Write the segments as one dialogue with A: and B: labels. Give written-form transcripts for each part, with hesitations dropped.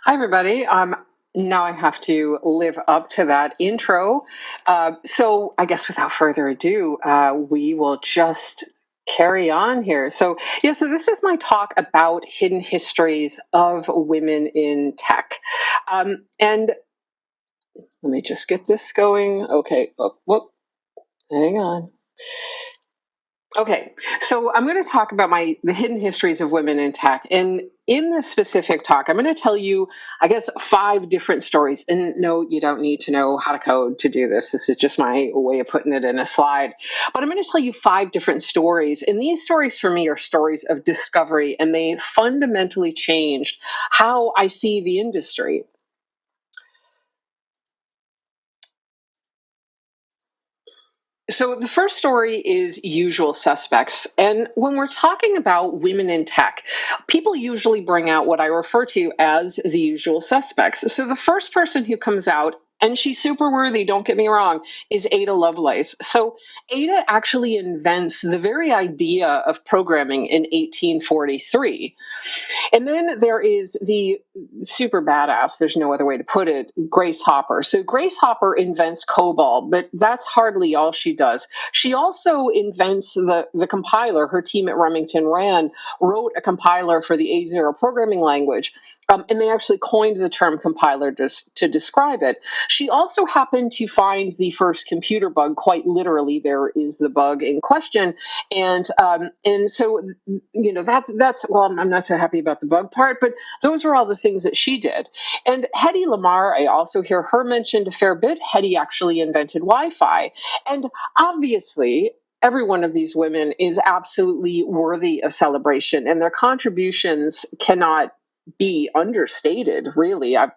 A: Hi, everybody. Now I have to live up to that intro. So I guess without further ado, we will just carry on here. So this is my talk about hidden histories of women in tech. And let me just get this going. Okay. Whoop. Hang on. Okay, so I'm going to talk about the hidden histories of women in tech. And in this specific talk, I'm going to tell you, I guess, 5 different stories. And no, you don't need to know how to code to do this. This is just my way of putting it in a slide. But I'm going to tell you 5 different stories. And these stories for me are stories of discovery, and they fundamentally changed how I see the industry. So the first story is usual suspects. And when we're talking about women in tech, people usually bring out what I refer to as the usual suspects. So the first person who comes out, and she's super worthy, don't get me wrong, is Ada Lovelace. So Ada actually invents the very idea of programming in 1843. And then there is the super badass, there's no other way to put it, Grace Hopper. So Grace Hopper invents COBOL, but that's hardly all she does. She also invents the compiler. Her team at Remington Rand wrote a compiler for the A0 programming language. And they actually coined the term compiler to describe it. She also happened to find the first computer bug. Quite literally, there is the bug in question, and so that's well, I'm not so happy about the bug part, but those are all the things that she did. And Hedy Lamarr, I also hear her mentioned a fair bit. Hedy actually invented Wi-Fi, and obviously, every one of these women is absolutely worthy of celebration, and their contributions cannot be understated, really. I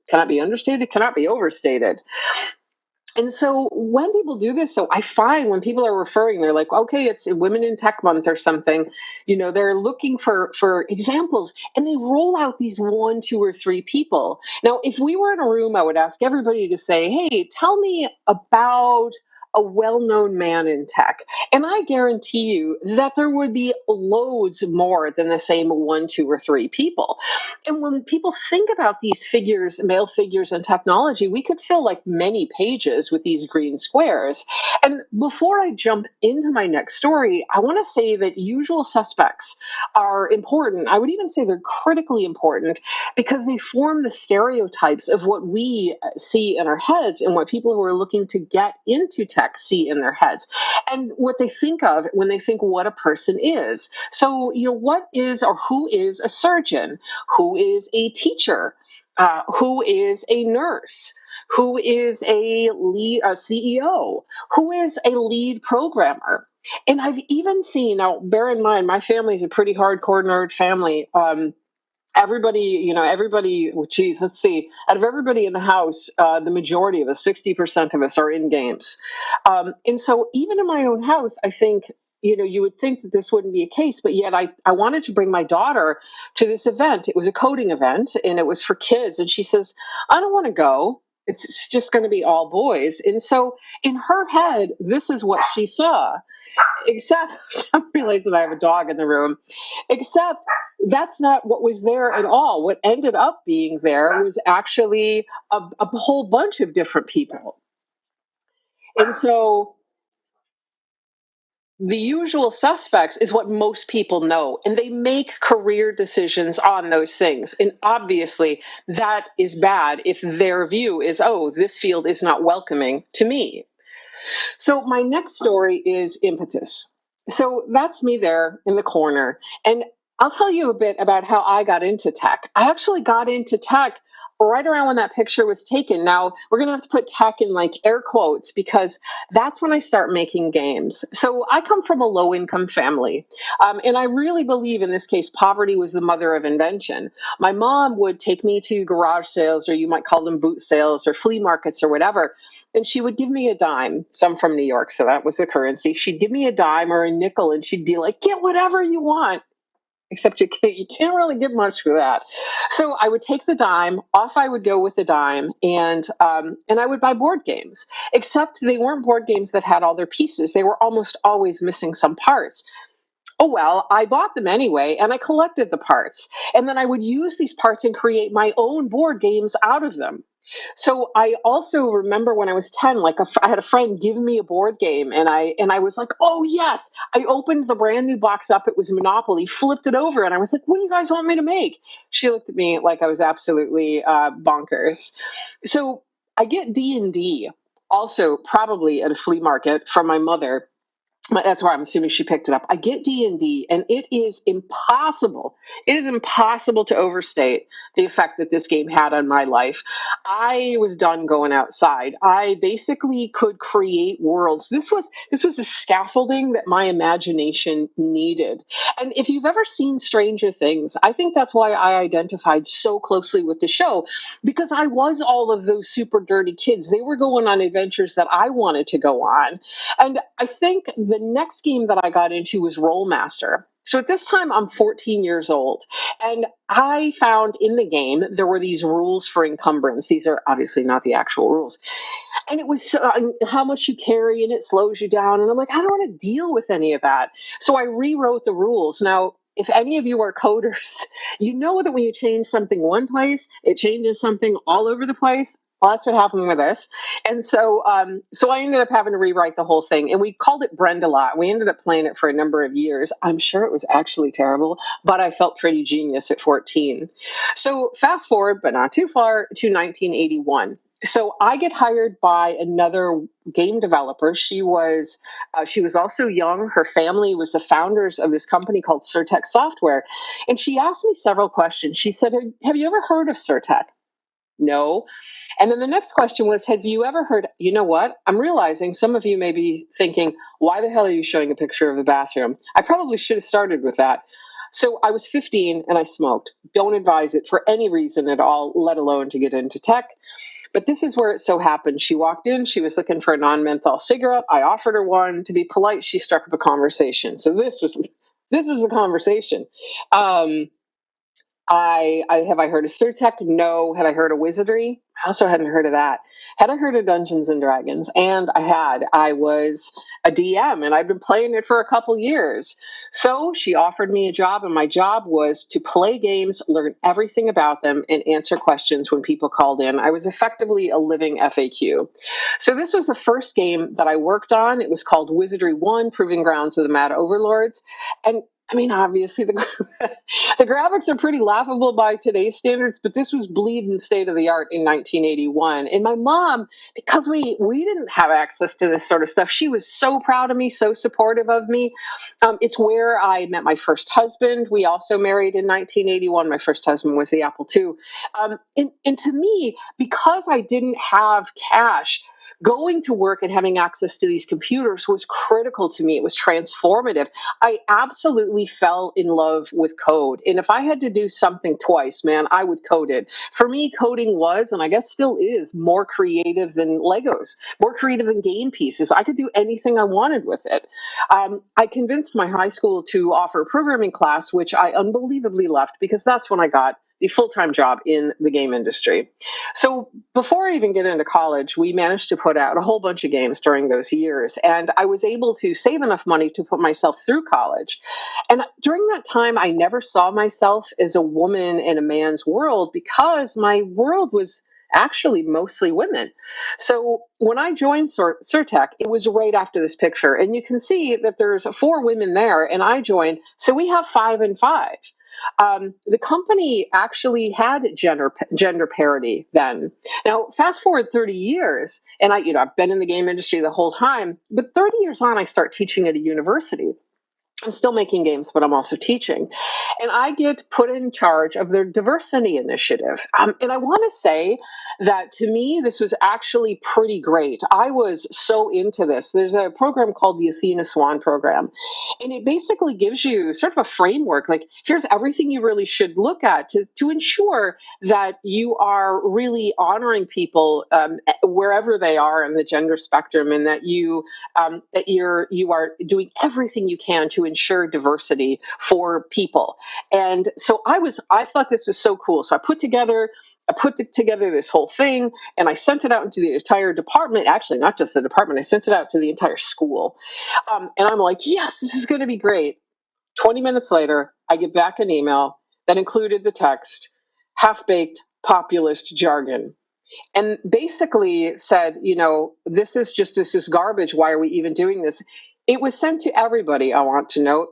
A: cannot be understated, cannot be overstated. And so when people do this, though, I find when people are referring, they're like, okay, it's Women in Tech Month or something. They're looking for examples, and they roll out these 1, 2, or 3 people. Now, if we were in a room, I would ask everybody to say, hey, tell me about a well-known man in tech. And I guarantee you that there would be loads more than the same 1, 2, or 3 people. And when people think about these figures, male figures in technology, we could fill like many pages with these green squares. And before I jump into my next story, I want to say that usual suspects are important. I would even say they're critically important because they form the stereotypes of what we see in our heads and what people who are looking to get into tech see in their heads and what they think of when they think what a person is. So, what is or who is a surgeon? Who is a teacher? Who is a nurse? Who is a CEO? Who is a lead programmer? And I've even seen, now bear in mind, my family is a pretty hardcore nerd family. Everybody, well, geez, let's see. Out of everybody in the house, the majority of us, 60% of us, are in games. And so even in my own house, I think, you would think that this wouldn't be a case, but yet I wanted to bring my daughter to this event. It was a coding event, and it was for kids. And she says, I don't want to go. It's just going to be all boys. And so in her head, this is what she saw. Except, I'm realizing I have a dog in the room, except that's not what was there at all. What ended up being there was actually a whole bunch of different people. And so the usual suspects is what most people know, and they make career decisions on those things. And obviously, that is bad if their view is, oh, this field is not welcoming to me. So my next story is impetus. So that's me there in the corner. And I'll tell you a bit about how I got into tech. I actually got into tech right around when that picture was taken. Now, we're going to have to put tech in like air quotes because that's when I start making games. So I come from a low income family. And I really believe in this case, poverty was the mother of invention. My mom would take me to garage sales, or you might call them boot sales or flea markets or whatever. And she would give me a dime. So I'm from New York, so that was the currency. She'd give me a dime or a nickel, and she'd be like, get whatever you want. Except you can't really get much for that. So I would take the dime, off I would go with the dime, and I would buy board games. Except they weren't board games that had all their pieces. They were almost always missing some parts. Oh, well, I bought them anyway and I collected the parts. And then I would use these parts and create my own board games out of them. So I also remember when I was 10, like I had a friend give me a board game and I was like, "Oh, yes." I opened the brand new box up. It was Monopoly, flipped it over and I was like, "What do you guys want me to make?" She looked at me like I was absolutely bonkers. So I get D&D also probably at a flea market from my mother. That's why I'm assuming she picked it up. I get D&D, and it is impossible. It is impossible to overstate the effect that this game had on my life. I was done going outside. I basically could create worlds. This was the scaffolding that my imagination needed. And if you've ever seen Stranger Things, I think that's why I identified so closely with the show, because I was all of those super dirty kids. They were going on adventures that I wanted to go on. And I think the next game that I got into was Rollmaster. So at this time, I'm 14 years old. And I found in the game, there were these rules for encumbrance. These are obviously not the actual rules. And it was how much you carry and it slows you down. And I'm like, I don't want to deal with any of that. So I rewrote the rules. Now, if any of you are coders, you know that when you change something one place, it changes something all over the place. Well, that's what happened with this. And so I ended up having to rewrite the whole thing. And we called it Brenda Lot. We ended up playing it for a number of years. I'm sure it was actually terrible, but I felt pretty genius at 14. So fast forward, but not too far, to 1981. So I get hired by another game developer. She was also young. Her family was the founders of this company called Surtech Software, and she asked me several questions. She said, "Have you ever heard of Surtech?" No. And then the next question was, "Have you ever heard?" You know what? I'm realizing some of you may be thinking, "Why the hell are you showing a picture of the bathroom?" I probably should have started with that. So I was 15 and I smoked. Don't advise it for any reason at all, let alone to get into tech. But this is where it so happened. She walked in, she was looking for a non-menthol cigarette. I offered her one. To be polite, she struck up a conversation. So this was a conversation. Um, I have I heard of Surtech? No. Had I heard of Wizardry? I also hadn't heard of that. Had I heard of Dungeons and Dragons? And I had. I was a DM and I'd been playing it for a couple years. So she offered me a job, and my job was to play games, learn everything about them, and answer questions when people called in. I was effectively a living FAQ. So this was the first game that I worked on. It was called Wizardry 1, Proving Grounds of the Mad Overlords. And I mean, obviously, the graphics are pretty laughable by today's standards, but this was bleeding state of the art in 1981. And my mom, because we didn't have access to this sort of stuff, she was so proud of me, so supportive of me. It's where I met my first husband. We also married in 1981. My first husband was the Apple II. And to me, because I didn't have cash, going to work and having access to these computers was critical to me. It was transformative. I absolutely fell in love with code. And if I had to do something twice, man, I would code it. For me, coding was, and I guess still is, more creative than Legos, more creative than game pieces. I could do anything I wanted with it. I convinced my high school to offer a programming class, which I unbelievably left because that's when I got the full-time job in the game industry. So before I even get into college, we managed to put out a whole bunch of games during those years. And I was able to save enough money to put myself through college. And during that time, I never saw myself as a woman in a man's world because my world was actually mostly women. So when I joined Surtech, it was right after this picture. And you can see that there's 4 women there, and I joined. So we have 5 and 5. The company actually had gender parity then. Now, fast forward 30 years, and I've been in the game industry the whole time, but 30 years on, I start teaching at a university. I'm still making games, but I'm also teaching. And I get put in charge of their diversity initiative. And I want to say that to me, this was actually pretty great. I was so into this. There's a program called the Athena Swan program, and it basically gives you sort of a framework. Like, here's everything you really should look at to ensure that you are really honoring people wherever they are in the gender spectrum, and that you are doing everything you can to ensure diversity for people. And so I thought this was so cool. So I put together this whole thing, and I sent it out into the entire department. Actually, not just the department. I sent it out to the entire school. And I'm like, yes, this is going to be great. 20 minutes later, I get back an email that included the text, half-baked populist jargon, and basically said, this is garbage. Why are we even doing this? It was sent to everybody, I want to note.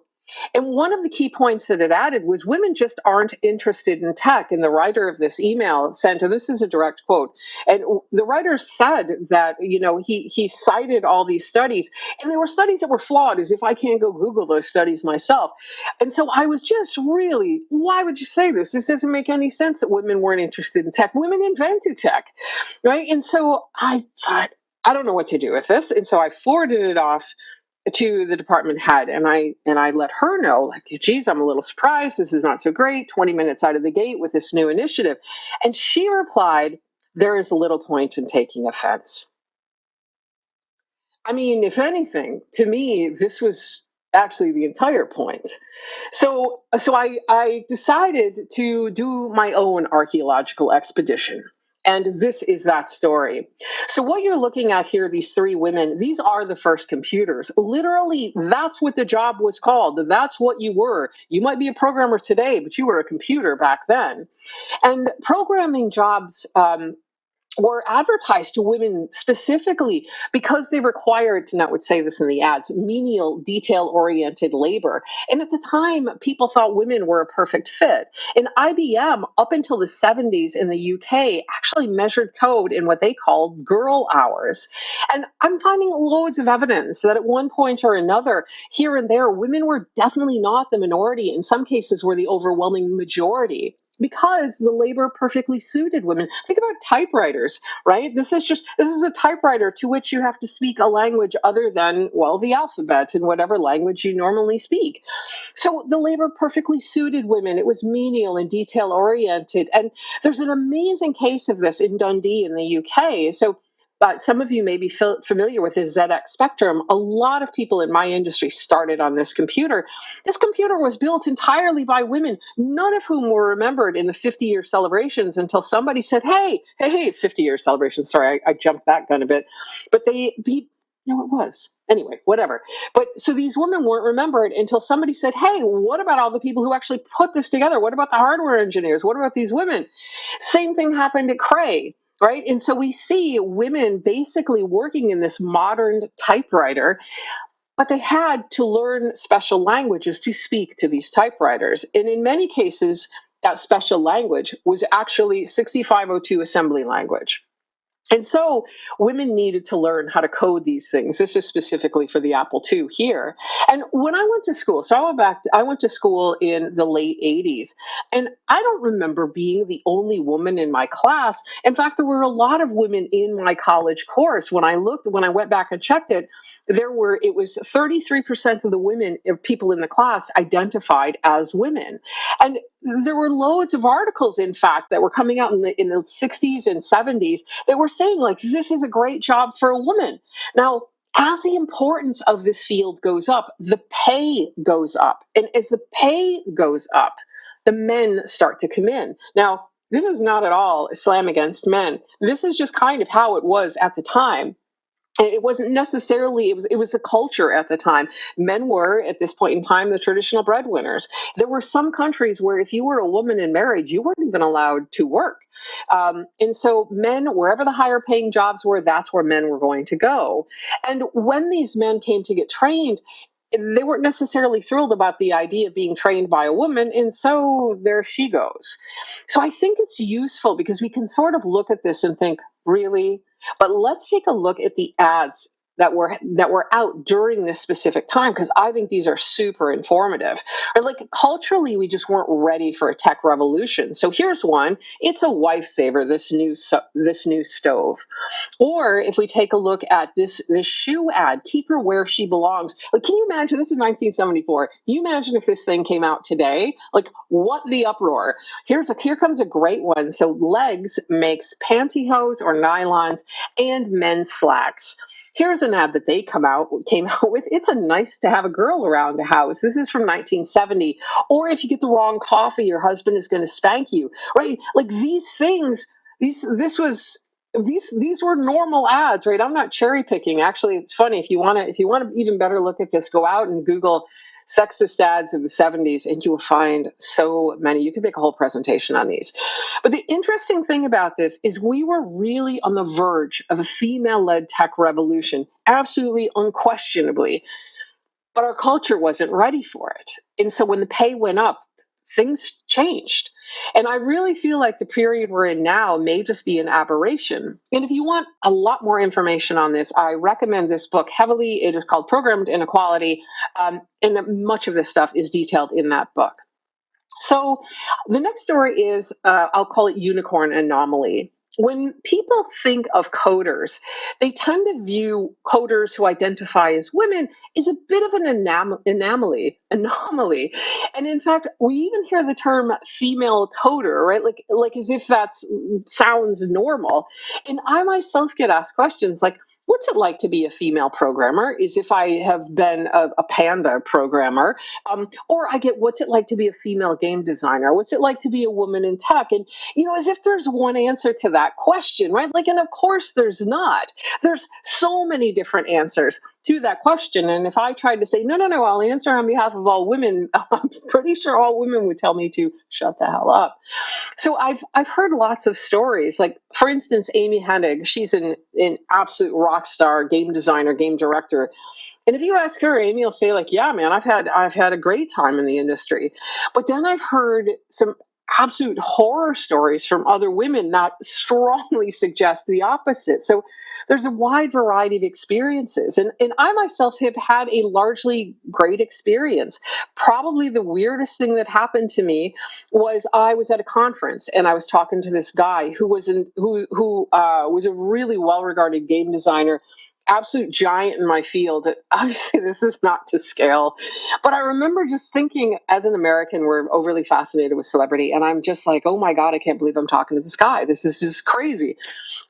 A: And one of the key points that it added was women just aren't interested in tech. And the writer of this email sent, and this is a direct quote, and the writer said that, he cited all these studies, and they were studies that were flawed, as if I can't go Google those studies myself. And so I was just really, why would you say this? This doesn't make any sense that women weren't interested in tech. Women invented tech, right? And so I thought, I don't know what to do with this. And so I forwarded it off to the department head, and I let her know, like, geez, I'm a little surprised. This is not so great. 20 minutes out of the gate with this new initiative. And she replied, there is little point in taking offense. I mean, if anything, to me, this was actually the entire point. So I decided to do my own archaeological expedition. And this is that story. So what you're looking at here, these three women, these are the first computers. Literally, that's what the job was called. That's what you were. You might be a programmer today, but you were a computer back then. And programming jobs were advertised to women specifically because they required, and I would say this in the ads, menial, detail-oriented labor. And at the time, people thought women were a perfect fit. And IBM, up until the 70s in the UK, actually measured code in what they called girl hours. And I'm finding loads of evidence that at one point or another, here and there, women were definitely not the minority. In some cases, were the overwhelming majority, because the labor perfectly suited women. Think about typewriters, right? This is a typewriter to which you have to speak a language other than, well, the alphabet in whatever language you normally speak. So the labor perfectly suited women. It was menial and detail oriented. And there's an amazing case of this in Dundee in the UK. So some of you may be familiar with the ZX Spectrum. A lot of people in my industry started on this computer. This computer was built entirely by women, none of whom were remembered in the 50-year celebrations until somebody said, hey, 50-year celebrations. Sorry, I jumped that gun a bit. But no, it was. Anyway, whatever. But so these women weren't remembered until somebody said, hey, what about all the people who actually put this together? What about the hardware engineers? What about these women? Same thing happened at Cray. Right. And so we see women basically working in this modern typewriter, but they had to learn special languages to speak to these typewriters. And in many cases, that special language was actually 6502 assembly language. And so women needed to learn how to code these things. This is specifically for the Apple II here. And when I went to school, I went to school in the late 80s, and I don't remember being the only woman in my class. In fact, there were a lot of women in my college course. When I went back and checked it, it was 33% of the people in the class identified as women. And there were loads of articles, in fact, that were coming out in the 60s and 70s that were saying, like, this is a great job for a woman. Now, as the importance of this field goes up, the pay goes up. And as the pay goes up, the men start to come in. Now, this is not at all a slam against men. This is just kind of how it was at the time. It wasn't necessarily, it was the culture at the time. Men were, at this point in time, the traditional breadwinners. There were some countries where if you were a woman in marriage, you weren't even allowed to work. And so men, wherever the higher paying jobs were, that's where men were going to go. And when these men came to get trained, they weren't necessarily thrilled about the idea of being trained by a woman, and so there she goes. So I think it's useful because we can sort of look at this and think, really? But let's take a look at the ads that were out during this specific time, because I think these are super informative. Or like culturally, we just weren't ready for a tech revolution. So here's one. It's a wife saver, this new stove. Or if we take a look at this shoe ad, keep her where she belongs. Like, can you imagine? This is 1974. Can you imagine if this thing came out today? Like, what the uproar? Here comes a great one. So Legs makes pantyhose or nylons and men's slacks. Here's an ad that they came out with. It's a nice to have a girl around the house. This is from 1970. Or if you get the wrong coffee, your husband is going to spank you, right? Like these things, these were normal ads, right? I'm not cherry picking. Actually, it's funny. If you want to even better look at this, go out and Google sexist ads of the 70s, and you will find so many. You could make a whole presentation on these. But the interesting thing about this is we were really on the verge of a female-led tech revolution, absolutely unquestionably, but our culture wasn't ready for it. And so when the pay went up, things changed. And I really feel like the period we're in now may just be an aberration. And if you want a lot more information on this, I recommend this book heavily. It is called Programmed Inequality. And much of this stuff is detailed in that book. So the next story is, I'll call it unicorn anomaly. When people think of coders, they tend to view coders who identify as women as a bit of an anomaly. And in fact, we even hear the term female coder, right? Like as if that sounds normal. And I myself get asked questions like, what's it like to be a female programmer? Is if I have been a panda programmer. Or I get, what's it like to be a female game designer? What's it like to be a woman in tech? And, as if there's one answer to that question, right? And of course there's not. There's so many different answers to that question. And if I tried to say, no, I'll answer on behalf of all women, I'm pretty sure all women would tell me to shut the hell up. So I've heard lots of stories. Like, for instance, Amy Hennig, she's an absolute rock star game designer, game director. And if you ask her, Amy will say, like, yeah, man, I've had a great time in the industry. But then I've heard some absolute horror stories from other women that strongly suggest the opposite. So there's a wide variety of experiences. And I myself have had a largely great experience. Probably the weirdest thing that happened to me was I was at a conference and I was talking to this guy who was a really well-regarded game designer, absolute giant in my field. Obviously, this is not to scale, but I remember just thinking, as an American, we're overly fascinated with celebrity, and I'm just like, oh my God, I can't believe I'm talking to this guy. This is just crazy.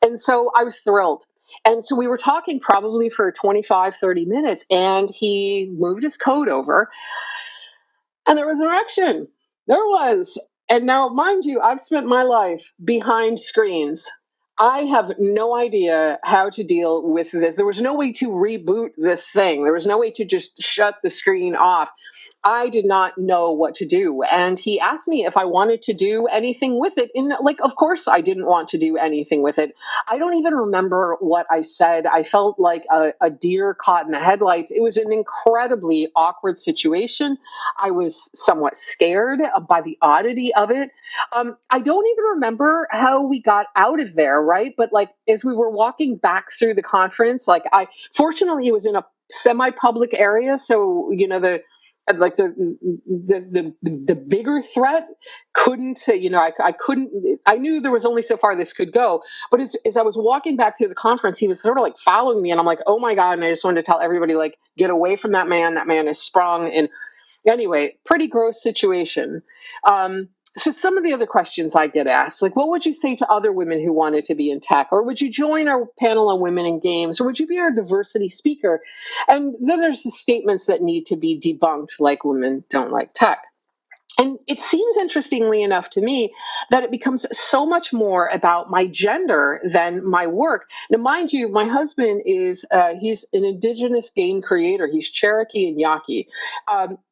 A: And so I was thrilled. And so we were talking probably for 25, 30 minutes, and he moved his code over, and there was an erection. There was. And now, mind you, I've spent my life behind screens. I have no idea how to deal with this. There was no way to reboot this thing. There was no way to just shut the screen off. I did not know what to do. And he asked me if I wanted to do anything with it. And of course I didn't want to do anything with it. I don't even remember what I said. I felt like a deer caught in the headlights. It was an incredibly awkward situation. I was somewhat scared by the oddity of it. I don't even remember how we got out of there, right? But as we were walking back through the conference, fortunately it was in a semi-public area. So, the bigger threat couldn't say, I couldn't, I knew there was only so far this could go. But as I was walking back through the conference, he was sort of following me, and I'm like, oh my God. And I just wanted to tell everybody, get away from that man. That man is sprung. And anyway, pretty gross situation. So some of the other questions I get asked, what would you say to other women who wanted to be in tech? Or would you join our panel on women in games? Or would you be our diversity speaker? And then there's the statements that need to be debunked, like women don't like tech. And it seems, interestingly enough to me, that it becomes so much more about my gender than my work. Now, mind you, my husband he's an indigenous game creator. He's Cherokee and Yaqui.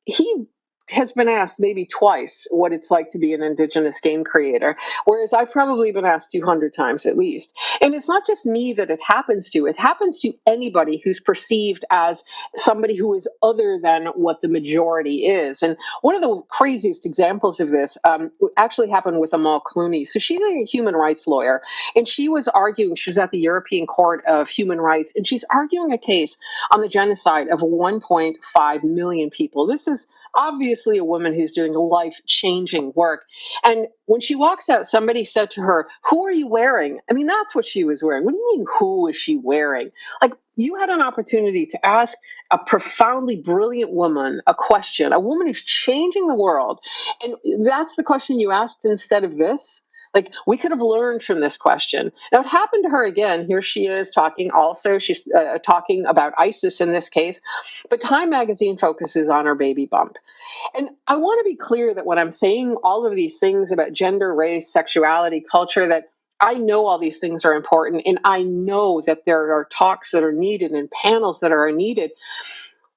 A: He has been asked maybe twice what it's like to be an indigenous game creator, whereas I've probably been asked 200 times at least. And it's not just me that it happens to. It happens to anybody who's perceived as somebody who is other than what the majority is. And one of the craziest examples of this actually happened with Amal Clooney. So she's a human rights lawyer, and she was at the European Court of Human Rights, and she's arguing a case on the genocide of 1.5 million people. This is obviously a woman who's doing life-changing work. And when she walks out, somebody said to her, "Who are you wearing?" I mean, that's what she was wearing. What do you mean, who is she wearing? You had an opportunity to ask a profoundly brilliant woman a question, a woman who's changing the world. And that's the question you asked instead of this. We could have learned from this question. Now, it happened to her again. Here she is talking also. She's talking about ISIS in this case. But Time magazine focuses on her baby bump. And I want to be clear that when I'm saying all of these things about gender, race, sexuality, culture, that I know all these things are important, and I know that there are talks that are needed and panels that are needed.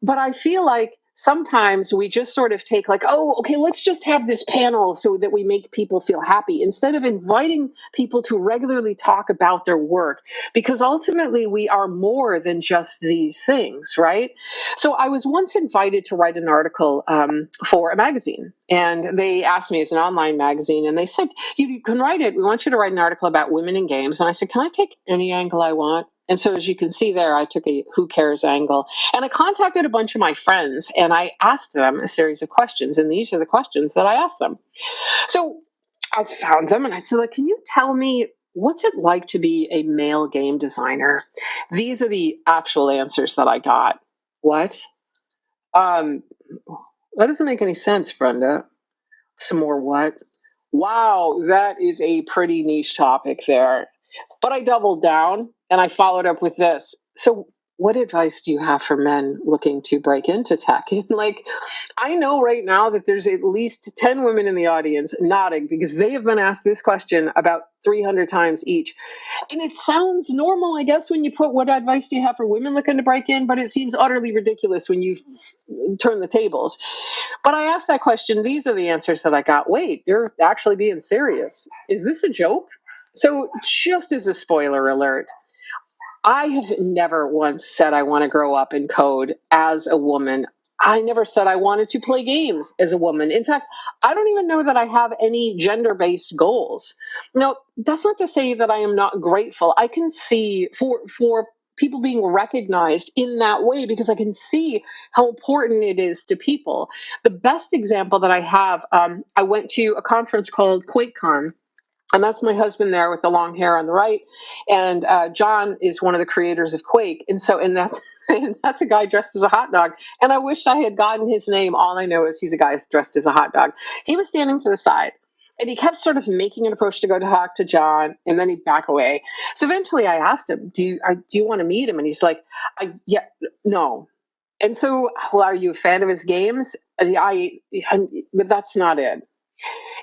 A: But I feel like sometimes we just sort of take like, oh, okay, let's just have this panel so that we make people feel happy instead of inviting people to regularly talk about their work, because ultimately we are more than just these things, right? So I was once invited to write an article for a magazine, and they asked me, it's an online magazine, and they said, you can write it. We want you to write an article about women in games. And I said, can I take any angle I want? And so as you can see there, I took a who cares angle, and I contacted a bunch of my friends and I asked them a series of questions. And these are the questions that I asked them. So I found them and I said, like, can you tell me what's it like to be a male game designer? These are the actual answers that I got. What? Um, that doesn't make any sense, Brenda. Some more what? Wow, that is a pretty niche topic there. But I doubled down and I followed up with this. So, what advice do you have for men looking to break into tech? Like, I know right now that there's at least 10 women in the audience nodding because they have been asked this question about 300 times each. And it sounds normal, I guess, when you put what advice do you have for women looking to break in, but it seems utterly ridiculous when you turn the tables. But I asked that question. These are the answers that I got. Wait, you're actually being serious. Is this a joke? So, just as a spoiler alert, I have never once said I want to grow up in code as a woman. I never said I wanted to play games as a woman. In fact, I don't even know that I have any gender-based goals. Now, that's not to say that I am not grateful. I can see for people being recognized in that way because I can see how important it is to people. The best example that I have, I went to a conference called QuakeCon, and that's my husband there with the long hair on the right. And John is one of the creators of Quake. And that's, and that's a guy dressed as a hot dog. And I wish I had gotten his name. All I know is he's a guy dressed as a hot dog. He was standing to the side. And he kept sort of making an approach to go talk to John, and then he'd back away. So eventually I asked him, do you want to meet him? And he's like, yeah, no. And so, well, are you a fan of his games? But that's not it.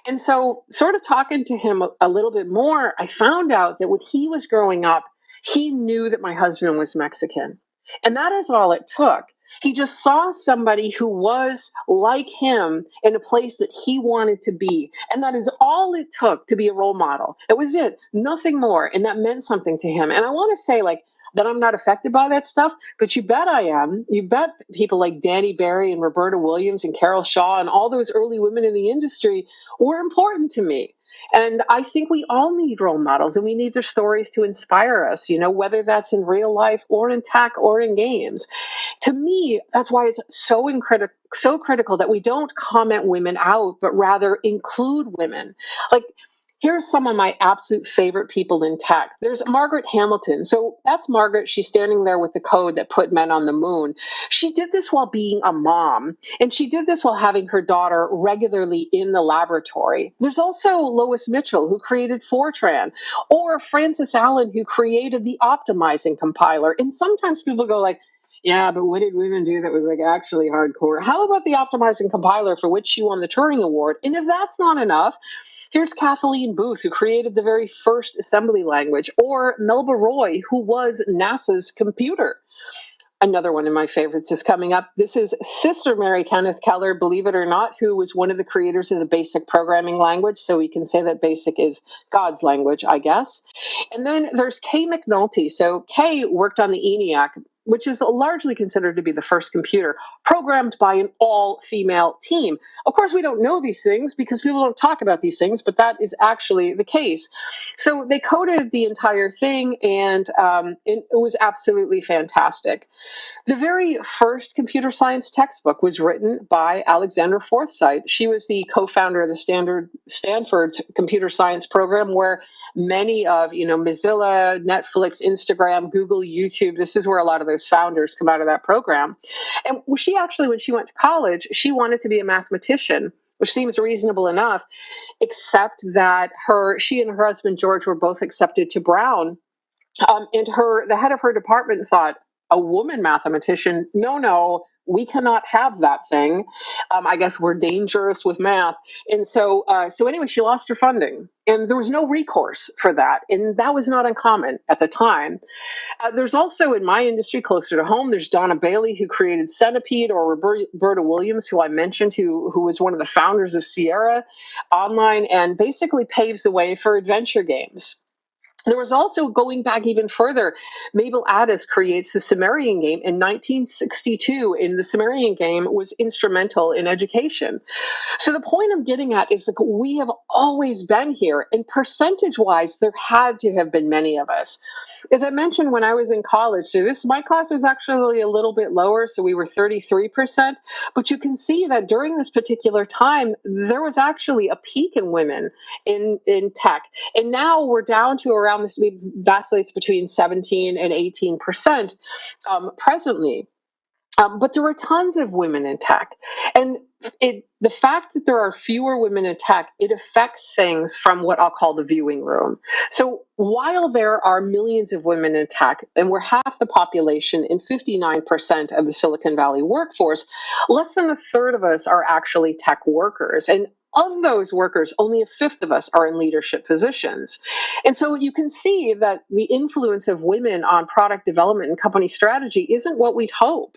A: And so, sort of talking to him a little bit more, I found out that when he was growing up, he knew that my husband was Mexican. And that is all it took. He just saw somebody who was like him in a place that he wanted to be. And that is all it took to be a role model. It was it, nothing more. And that meant something to him. And I want to say, like, that I'm not affected by that stuff, but you bet I am. You bet people like Danny Barry and Roberta Williams and Carol Shaw and all those early women in the industry were important to me. And I think we all need role models and we need their stories to inspire us, whether that's in real life or in tech or in games. To me, that's why it's so critical that we don't comment women out, but rather include women. Like, here's some of my absolute favorite people in tech. There's Margaret Hamilton. So that's Margaret. She's standing there with the code that put men on the moon. She did this while being a mom, and she did this while having her daughter regularly in the laboratory. There's also Lois Mitchell, who created Fortran, or Francis Allen, who created the optimizing compiler. And sometimes people go like, yeah, but what did women do that was like actually hardcore? How about the optimizing compiler for which she won the Turing Award? And if that's not enough, here's Kathleen Booth, who created the very first assembly language, or Melba Roy, who was NASA's computer. Another one of my favorites is coming up. This is Sister Mary Kenneth Keller, believe it or not, who was one of the creators of the BASIC programming language. So we can say that BASIC is God's language, I guess. And then there's Kay McNulty. So Kay worked on the ENIAC, which is largely considered to be the first computer programmed by an all-female team. Of course, we don't know these things because people don't talk about these things, but that is actually the case. So they coded the entire thing, and it was absolutely fantastic. The very first computer science textbook was written by Alexandra Forsythe. She was the co-founder of the Stanford computer science program, where many of, Mozilla, Netflix, Instagram, Google, YouTube, this is where a lot of those founders come out of that program. And she actually, when she went to college, she wanted to be a mathematician, which seems reasonable enough, except that she and her husband, George, were both accepted to Brown. And the head of her department thought, a woman mathematician? No, we cannot have that thing. I guess we're dangerous with math. And so anyway, she lost her funding, and there was no recourse for that. And that was not uncommon at the time. There's also in my industry closer to home, there's Donna Bailey, who created Centipede, or Roberta Williams, who I mentioned, who was one of the founders of Sierra Online and basically paves the way for adventure games. There was also, going back even further, Mabel Addis creates the Sumerian game in 1962, and the Sumerian game was instrumental in education. So the point I'm getting at is, like, we have always been here, and percentage-wise, there had to have been many of us. As I mentioned, when I was in college, so my class was actually a little bit lower, so we were 33%. But you can see that during this particular time, there was actually a peak in women in tech, and now we're down to around this, vacillates between 17 and 18% presently. But there were tons of women in tech. And the fact that there are fewer women in tech, it affects things from what I'll call the viewing room. So while there are millions of women in tech, and we're half the population and 59% of the Silicon Valley workforce, less than a third of us are actually tech workers. And of those workers, only a fifth of us are in leadership positions. And so you can see that the influence of women on product development and company strategy isn't what we'd hope.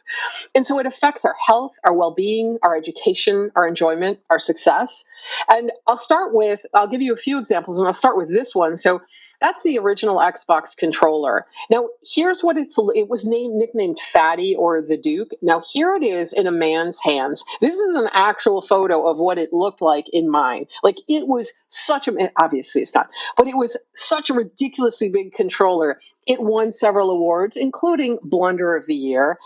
A: And so it affects our health, our well-being, our education, our enjoyment, our success. And I'll give you a few examples, and I'll start with this one. So that's the original Xbox controller. Now, here's what it was nicknamed Fatty, or the Duke. Now, here it is in a man's hands. This is an actual photo of what it looked like in mine. Like, it was obviously it's not, but it was such a ridiculously big controller. It won several awards, including Blunder of the Year.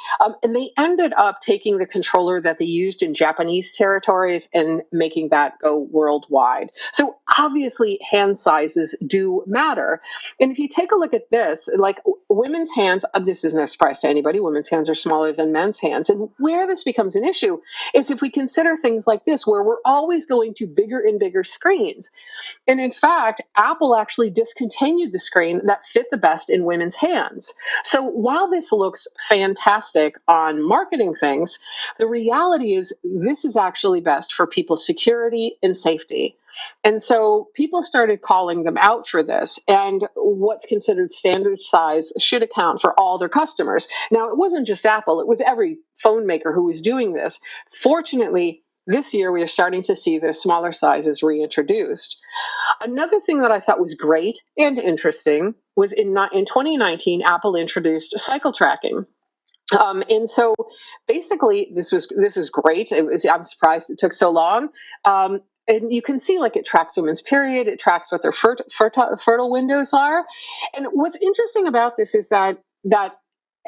A: And they ended up taking the controller that they used in Japanese territories and making that go worldwide. So obviously, hand sizes do matter. And if you take a look at this, like women's hands, this is no surprise to anybody, women's hands are smaller than men's hands. And where this becomes an issue is if we consider things like this, where we're always going to bigger and bigger screens. And in fact, Apple actually discontinued the screen that fit the best in women's hands. So while this looks fantastic on marketing things, the reality is this is actually best for people's security and safety. And so people started calling them out for this. And what's considered standard size should account for all their customers. Now, it wasn't just Apple, it was every phone maker who was doing this. Fortunately, this year, we are starting to see the smaller sizes reintroduced. Another thing that I thought was great and interesting was in 2019, Apple introduced cycle tracking. And so basically, this is great. I'm surprised it took so long. And you can see, like, it tracks women's period, it tracks what their fertile windows are. And what's interesting about this is that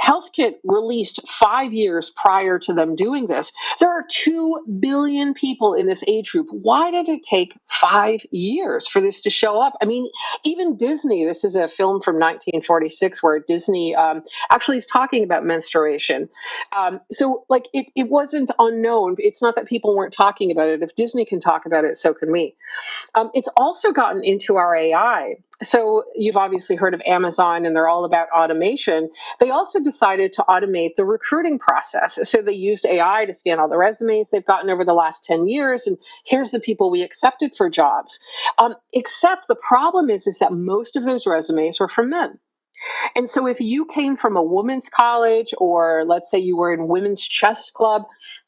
A: HealthKit released 5 years prior to them doing this. There are 2 billion people in this age group. Why did it take 5 years for this to show up? I mean, even Disney, this is a film from 1946 where Disney actually is talking about menstruation. So, like, it wasn't unknown. It's not that people weren't talking about it. If Disney can talk about it, so can we. It's also gotten into our AI. So you've obviously heard of Amazon, and they're all about automation. They also decided to automate the recruiting process. So they used AI to scan all the resumes they've gotten over the last 10 years, and here's the people we accepted for jobs. Except the problem is that most of those resumes were from men. And so if you came from a women's college, or let's say you were in women's chess club,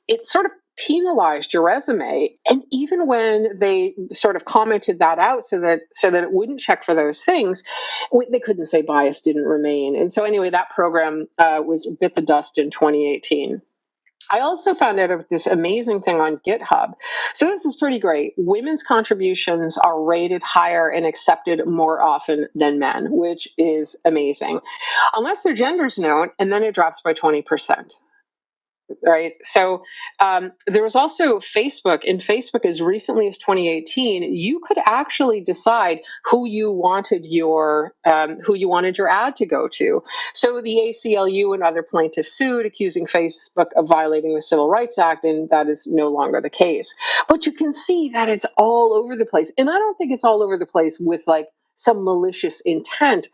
A: it sort of penalized your resume. And even when they sort of commented that out so that it wouldn't check for those things, they couldn't say bias didn't remain. And so anyway, that program was bit the dust in 2018. I also found out of this amazing thing on GitHub. So this is pretty great. Women's contributions are rated higher and accepted more often than men, which is amazing. Unless their gender's known, and then it drops by 20%. Right. So there was also Facebook. In Facebook, as recently as 2018, you could actually decide who you wanted your ad to go to. So the ACLU and other plaintiffs sued, accusing Facebook of violating the Civil Rights Act, and that is no longer the case. But you can see that it's all over the place, and I don't think it's all over the place with, like, some malicious intent.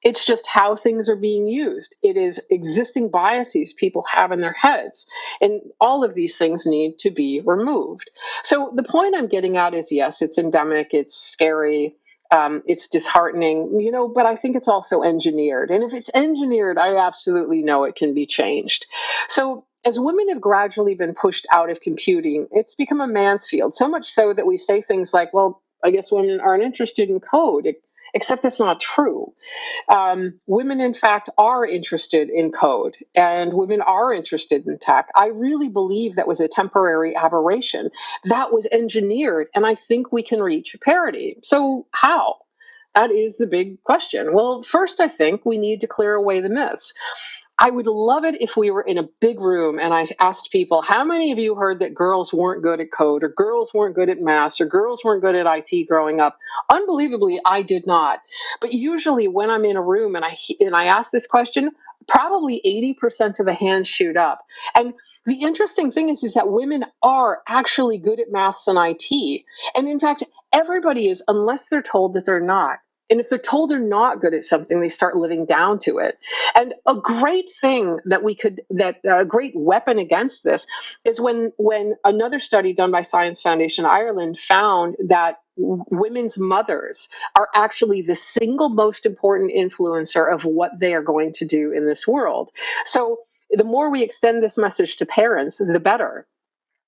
A: It's just how things are being used. It is existing biases people have in their heads. And all of these things need to be removed. So the point I'm getting at is, yes, it's endemic, it's scary, it's disheartening, but I think it's also engineered. And if it's engineered, I absolutely know it can be changed. So as women have gradually been pushed out of computing, it's become a man's field, so much so that we say things like, well, I guess women aren't interested in code, except that's not true. Women, in fact, are interested in code, and women are interested in tech. I really believe that was a temporary aberration that was engineered, and I think we can reach parity. So how? That is the big question. Well, first, I think we need to clear away the myths. I would love it if we were in a big room and I asked people, how many of you heard that girls weren't good at code, or girls weren't good at math, or girls weren't good at IT growing up? Unbelievably, I did not. But usually when I'm in a room and I ask this question, probably 80% of the hands shoot up. And the interesting thing is that women are actually good at maths and IT. And in fact, everybody is, unless they're told that they're not. And if they're told they're not good at something, they start living down to it. And a great thing that a great weapon against this is when another study done by Science Foundation Ireland found that women's mothers are actually the single most important influencer of what they are going to do in this world. So the more we extend this message to parents, the better.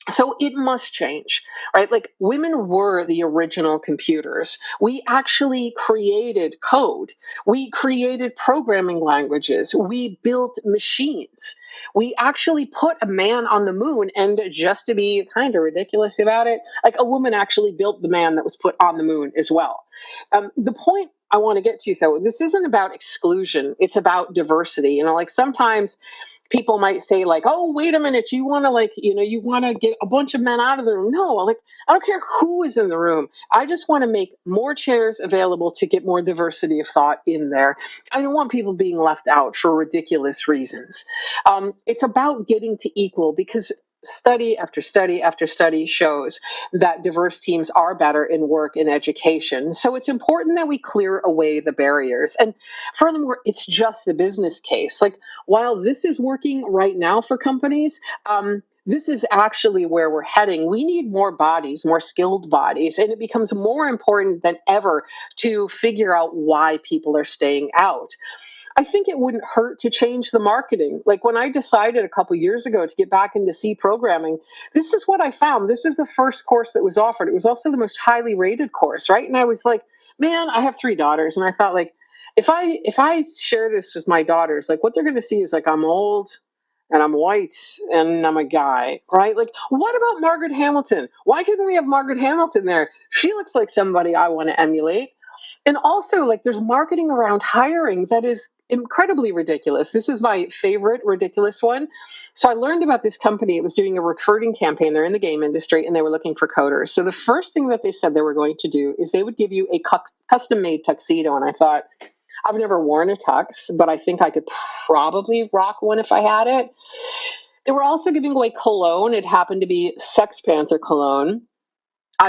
A: So it must change, right? Like, women were the original computers. We actually created code. We created programming languages. We built machines. We actually put a man on the moon. And just to be kind of ridiculous about it, like, a woman actually built the man that was put on the moon as well. The point I want to get to, though, this isn't about exclusion. It's about diversity. Like, sometimes people might say, like, oh, wait a minute, you want to, like, you want to get a bunch of men out of the room. No, like, I don't care who is in the room. I just want to make more chairs available to get more diversity of thought in there. I don't want people being left out for ridiculous reasons. It's about getting to equal, because study after study after study shows that diverse teams are better in work and education. So it's important that we clear away the barriers. And furthermore, it's just the business case. Like, while this is working right now for companies, this is actually where we're heading. We need more bodies, more skilled bodies, and it becomes more important than ever to figure out why people are staying out. I think it wouldn't hurt to change the marketing. Like, when I decided a couple years ago to get back into C programming, this is what I found. This is the first course that was offered. It was also the most highly rated course, right? And I was like, man, I have 3 daughters, and I thought, like, if I share this with my daughters, like, what they're going to see is, like, I'm old and I'm white and I'm a guy, right? Like, what about Margaret Hamilton? Why couldn't we have Margaret Hamilton there? She looks like somebody I want to emulate. And also, like, there's marketing around hiring that is incredibly ridiculous. This is my favorite ridiculous one. So I learned about this company. It was doing a recruiting campaign. They're in the game industry, and they were looking for coders. So the first thing that they said they were going to do is they would give you a custom-made tuxedo. And I thought, I've never worn a tux, but I think I could probably rock one if I had it. They were also giving away cologne. It happened to be Sex Panther cologne. I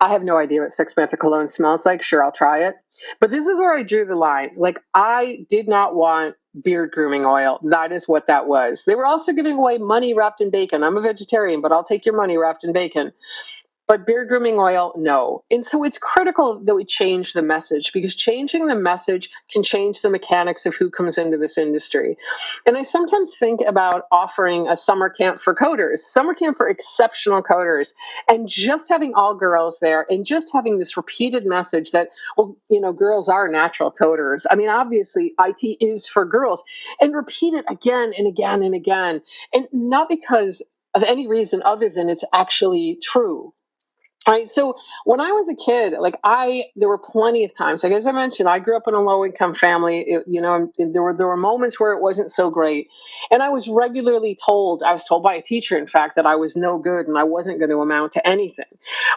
A: have no idea what Sex Panther cologne smells like. Sure, I'll try it. But this is where I drew the line. Like, I did not want beard grooming oil. That is what that was. They were also giving away money wrapped in bacon. I'm a vegetarian, but I'll take your money wrapped in bacon. But beard grooming oil, no. And so it's critical that we change the message, because changing the message can change the mechanics of who comes into this industry. And I sometimes think about offering a summer camp for coders, summer camp for exceptional coders, and just having all girls there and just having this repeated message that, well, girls are natural coders. I mean, obviously, IT is for girls, and repeat it again and again and again. And not because of any reason other than it's actually true. All right. So when I was a kid, like, there were plenty of times, like, as I mentioned, I grew up in a low income family. There were moments where it wasn't so great. And I was told by a teacher, in fact, that I was no good and I wasn't going to amount to anything.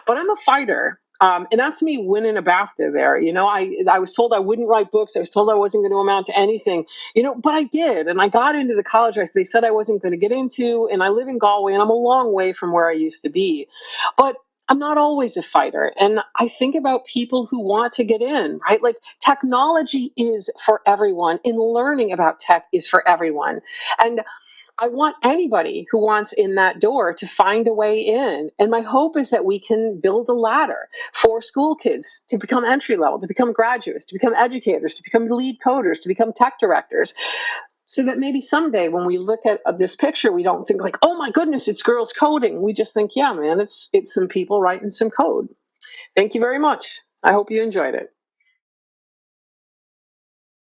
A: But I'm a fighter. And that's me winning a BAFTA there. I was told I wouldn't write books. I was told I wasn't going to amount to anything, but I did. And I got into the college they said I wasn't going to get into. And I live in Galway, and I'm a long way from where I used to be. But I'm not always a fighter. And I think about people who want to get in, right? Like technology is for everyone, and learning about tech is for everyone. And I want anybody who wants in that door to find a way in. And my hope is that we can build a ladder for school kids to become entry level, to become graduates, to become educators, to become lead coders, to become tech directors, so that maybe someday when we look at this picture, we don't think like, oh my goodness, it's girls coding. We just think, yeah, man, it's some people writing some code. Thank you very much. I hope you enjoyed it.